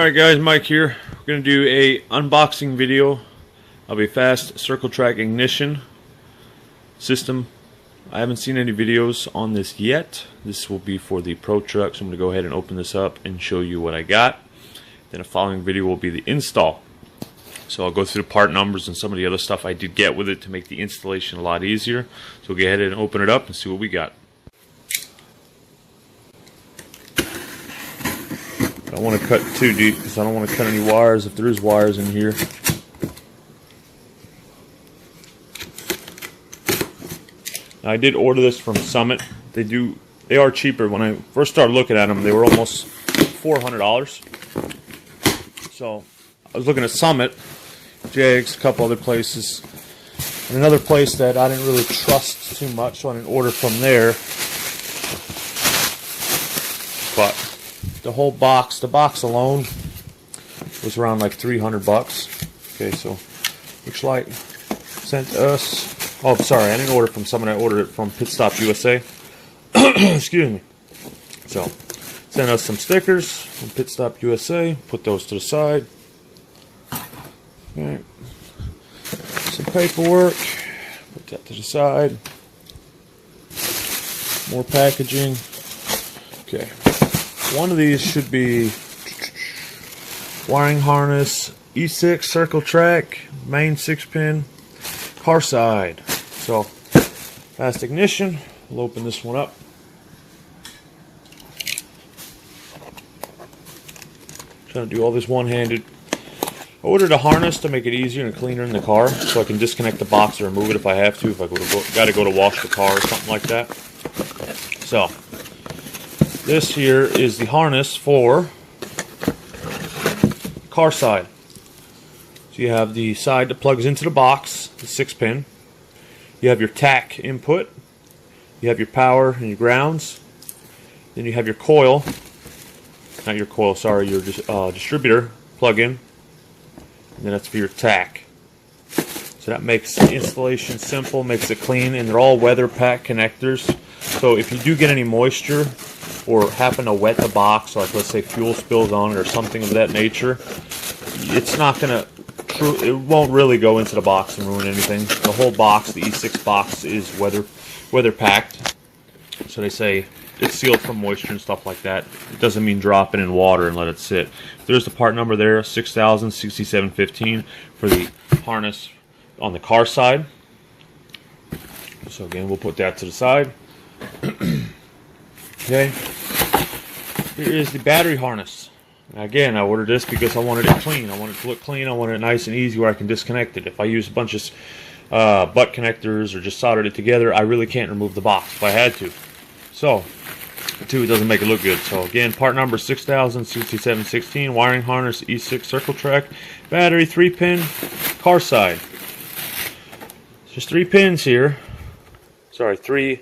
Alright guys, Mike here. We're going to do a unboxing video of a fast circle track ignition system. I haven't seen any videos on this yet. This will be for the Pro Truck, so I'm going to go ahead and open this up and show you what I got. Then a following video will be the install. So I'll go through the part numbers and some of the other stuff I did get with it to make the installation a lot easier. So we'll go ahead and open it up and see what we got. I don't want to cut too deep because I don't want to cut any wires if there is wires in here. Now, I did order this from Summit. They are cheaper. When I first started looking at them, they were almost $400. So I was looking at Summit, Jags, a couple other places, and another place that I didn't really trust too much, so I didn't order from there. But the whole box, the box alone, was around like $300. Okay, so looks like sent us. Oh, sorry, I didn't order from someone. I ordered it from Pit Stop USA. Excuse me. So sent us some stickers from Pit Stop USA. Put those to the side. Okay. Some paperwork. Put that to the side. More packaging. Okay. One of these should be wiring harness, E6 circle track, main 6-pin, car side. So, fast ignition. We'll open this one up. Trying to do all this one-handed. I ordered a harness to make it easier and cleaner in the car, so I can disconnect the box or remove it if I have to. If I got to go to wash the car or something like that. So. This here is the harness for car side. So you have the side that plugs into the box, the 6-pin. You have your tack input. You have your power and your grounds. Then you have your coil. Not your coil, sorry, your distributor plug-in. And then that's for your tack. So that makes the installation simple, makes it clean, and they're all weather pack connectors. So if you do get any moisture, or happen to wet the box, like let's say fuel spills on it or something of that nature, it's not gonna, it won't really go into the box and ruin anything. The whole box, the E6 box, is weather packed. So they say it's sealed from moisture and stuff like that. It doesn't mean drop it in water and let it sit. There's the part number there, 6000-6715 for the harness on the car side. So again, we'll put that to the side. Okay, here is the battery harness. Now again, I ordered this because I wanted it clean. I wanted it to look clean. I wanted it nice and easy where I can disconnect it. If I use a bunch of butt connectors or just soldered it together, I really can't remove the box if I had to. So, too, it doesn't make it look good. So again, part number 6000-6716, wiring harness, E6 circle track, battery, 3-pin, car side. Just 3 pins here. Sorry, three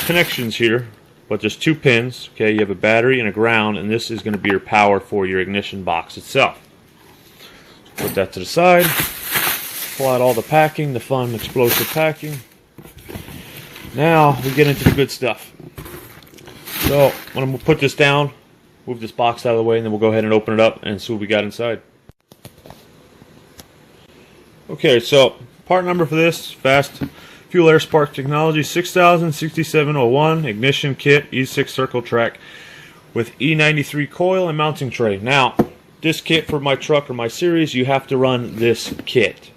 connections here. But there's 2 pins. Okay, you have a battery and a ground, and this is going to be your power for your ignition box itself. Put that to the side. Pull out all the packing, the fun explosive packing. Now we get into the good stuff. So I'm going to put this down, move this box out of the way, and then we'll go ahead and open it up and see what we got inside. Okay, so part number for this, fast fuel air spark technology, 6000-6701 ignition kit, E6 circle track with E93 coil and mounting tray. Now, this kit for my truck or my series, you have to run this kit.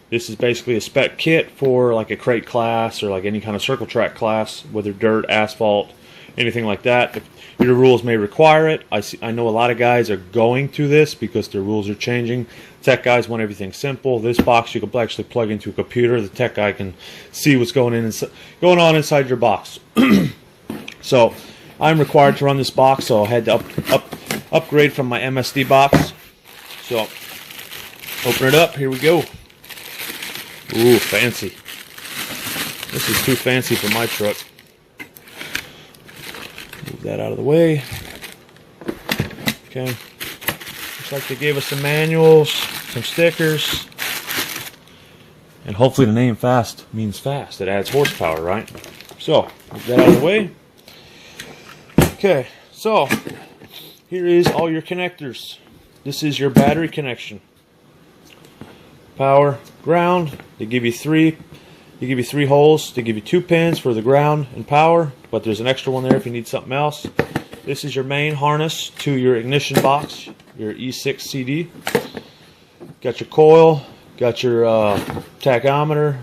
This is basically a spec kit for like a crate class or like any kind of circle track class, whether dirt, asphalt, anything like that. Your rules may require it. I know a lot of guys are going to this because their rules are changing. Tech guys want everything simple. This box you can actually plug into a computer. The tech guy can see what's going on inside your box. So I'm required to run this box, so I had to upgrade from my MSD box. So open it up. Here we go. Ooh, fancy. This is too fancy for my truck. Move that out of the way. Okay. Looks like they gave us some manuals, some stickers, and hopefully the name fast means fast. It adds horsepower, right? So, move that out of the way. Okay, so here is all your connectors. this is your battery connection. Power, ground. They give you three. They give you 3 holes. They give you 2 pins for the ground and power, but there's an extra one there if you need something else. This is your main harness to your ignition box, your E6 Got your coil, got your tachometer,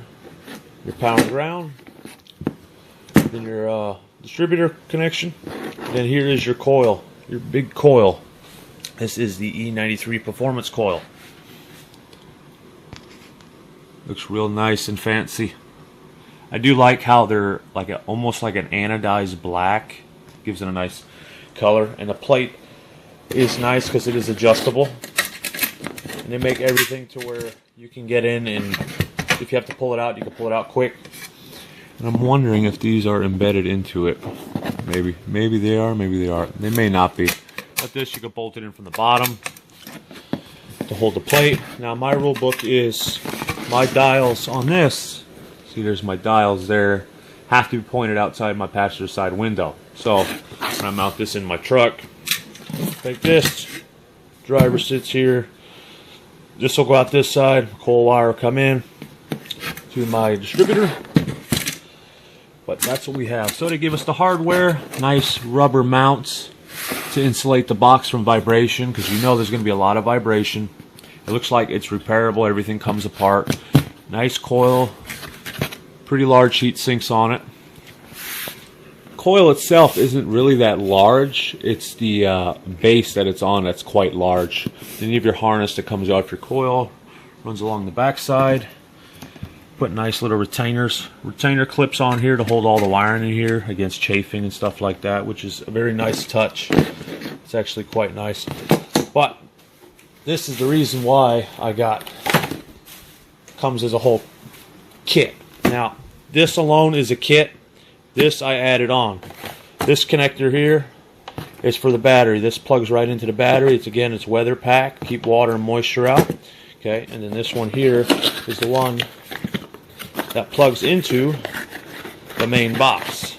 your power and ground, then your distributor connection. Then here is your coil, your big coil. This is the E93 Performance coil. Looks real nice and fancy. I do like how they're like almost like an anodized black. Gives it a nice color. And the plate is nice because it is adjustable. And they make everything to where you can get in, and if you have to pull it out, you can pull it out quick. And I'm wondering if these are embedded into it. Maybe they are, maybe they aren't. They may not be. But this, you can bolt it in from the bottom to hold the plate. Now my rule book is my dials on this, see there's my dials there, have to be pointed outside my passenger side window. So when I mount this in my truck, like this, driver sits here, this will go out this side, coil wire will come in to my distributor. But that's what we have. So they give us the hardware, nice rubber mounts to insulate the box from vibration, because you know there's going to be a lot of vibration. It looks like it's repairable, everything comes apart. Nice coil, pretty large heat sinks on it. Coil itself isn't really that large, it's the base that it's on that's quite large. Then you have your harness that comes off your coil, runs along the back side. Put nice little retainer clips on here to hold all the wiring in here against chafing and stuff like that, which is a very nice touch. It's actually quite nice. But this is the reason why I got, comes as a whole kit. Now this alone is a kit. This I added on. This connector here is for the battery. This plugs right into the battery. It's weather packed, keep water and moisture out. Okay, and then this one here is the one that plugs into the main box.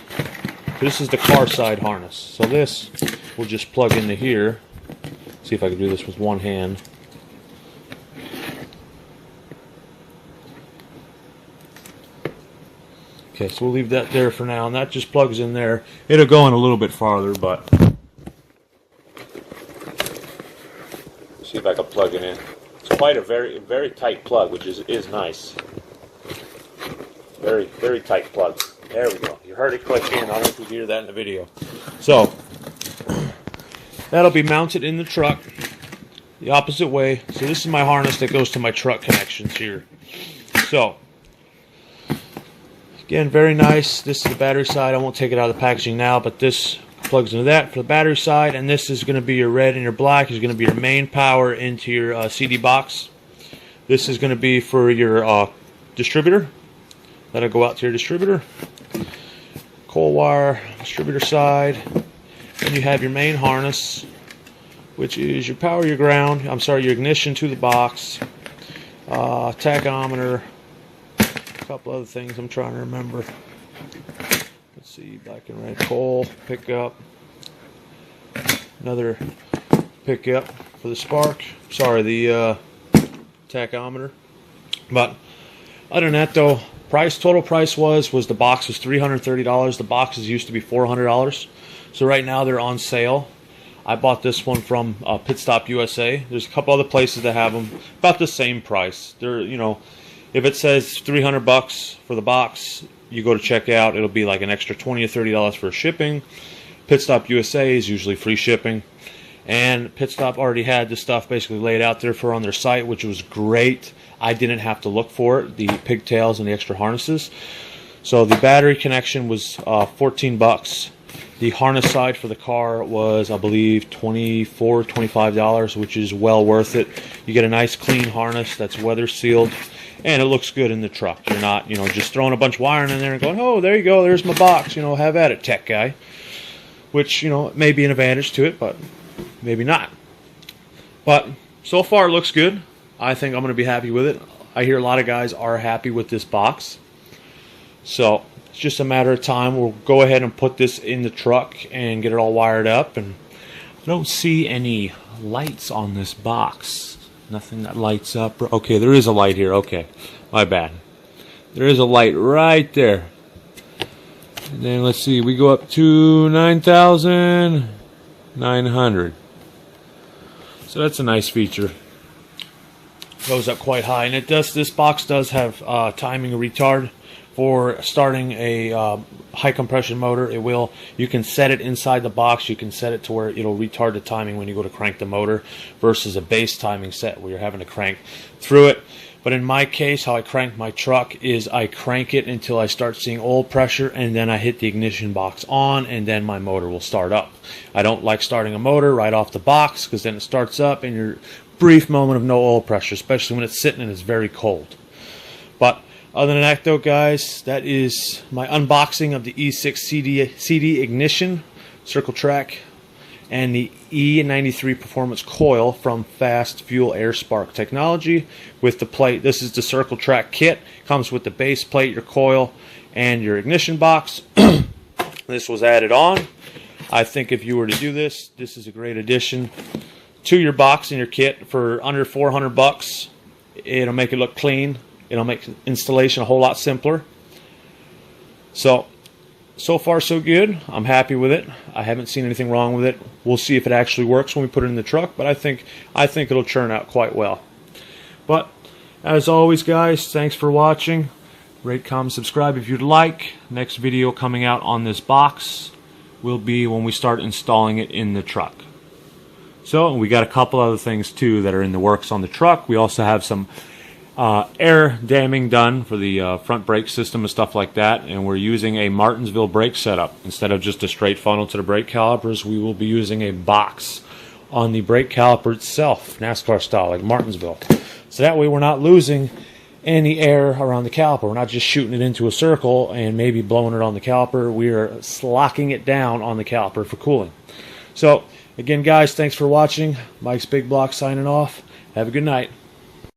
This is the car side harness. So this will just plug into here. See if I can do this with one hand. Okay, so we'll leave that there for now, and that just plugs in there. It'll go in a little bit farther, but see if I can plug it in. It's quite a very tight plug, which is nice. Very tight plug. There we go. You heard it click in. I don't know if you hear that in the video. So that'll be mounted in the truck the opposite way. So this is my harness that goes to my truck connections here. So again, very nice. This is the battery side. I won't take it out of the packaging now, but this plugs into that for the battery side, and this is going to be your red and your black is going to be your main power into your CD box. This is going to be for your distributor. That'll go out to your distributor. Coil wire, distributor side. And you have your main harness, which is your power, your ground, your ignition to the box, tachometer, a couple other things I'm trying to remember. Let's see, black and red coil, pickup, another pickup for the spark, the tachometer. But other than that though, total price was the box was $330. The boxes used to be $400. So right now they're on sale. I bought this one from Pit Stop USA. There's a couple other places that have them about the same price. They're, you know, if it says $300 for the box, you go to checkout, it'll be like an extra $20 or $30 for shipping. Pit Stop USA is usually free shipping. And Pit Stop already had the stuff basically laid out there for on their site, which was great. I didn't have to look for it, the pigtails and the extra harnesses. So the battery connection was $14. The harness side for the car was, I believe, $24, $25, which is well worth it. You get a nice clean harness that's weather sealed, and it looks good in the truck. You're not, you know, just throwing a bunch of wiring in there and going, oh, there you go, there's my box, you know, have at it, tech guy. Which, you know, may be an advantage to it, but maybe not. But so far it looks good. I think I'm going to be happy with it. I hear a lot of guys are happy with this box. So it's just a matter of time. We'll go ahead and put this in the truck and get it all wired up. And I don't see any lights on this box. Nothing that lights up. Okay, there is a light here. Okay, my bad. There is a light right there. And then let's see, we go up to 9,900. So that's a nice feature. Goes up quite high, and it does. This box does have timing retard for starting a high compression motor. It will. You can set it inside the box. You can set it to where it'll retard the timing when you go to crank the motor, versus a base timing set where you're having to crank through it. But in my case, how I crank my truck is I crank it until I start seeing oil pressure, and then I hit the ignition box on, and then my motor will start up. I don't like starting a motor right off the box, because then it starts up and you're brief moment of no oil pressure, especially when it's sitting and it's very cold. But other than that though, guys, that is my unboxing of the E6 ignition circle track and the E93 performance coil from Fast Fuel Air Spark Technology with the plate. This is the circle track kit. Comes with the base plate, your coil, and your ignition box. This was added on. I think if you were to do this, this is a great addition to your box and your kit for under 400 bucks. It'll make it look clean. It'll make installation a whole lot simpler. So far so good. I'm happy with it. I haven't seen anything wrong with it. We'll see if it actually works when we put it in the truck, but I think it'll turn out quite well. But as always, guys, thanks for watching. Rate, comment, subscribe if you'd like. Next video coming out on this box will be when we start installing it in the truck. So we got a couple other things too that are in the works on the truck. We also have some air damming done for the front brake system and stuff like that, and we're using a Martinsville brake setup. Instead of just a straight funnel to the brake calipers, we will be using a box on the brake caliper itself, NASCAR style, like Martinsville. So that way we're not losing any air around the caliper. We're not just shooting it into a circle and maybe blowing it on the caliper. We are locking it down on the caliper for cooling. So again, guys, thanks for watching. Mike's Big Block signing off. Have a good night.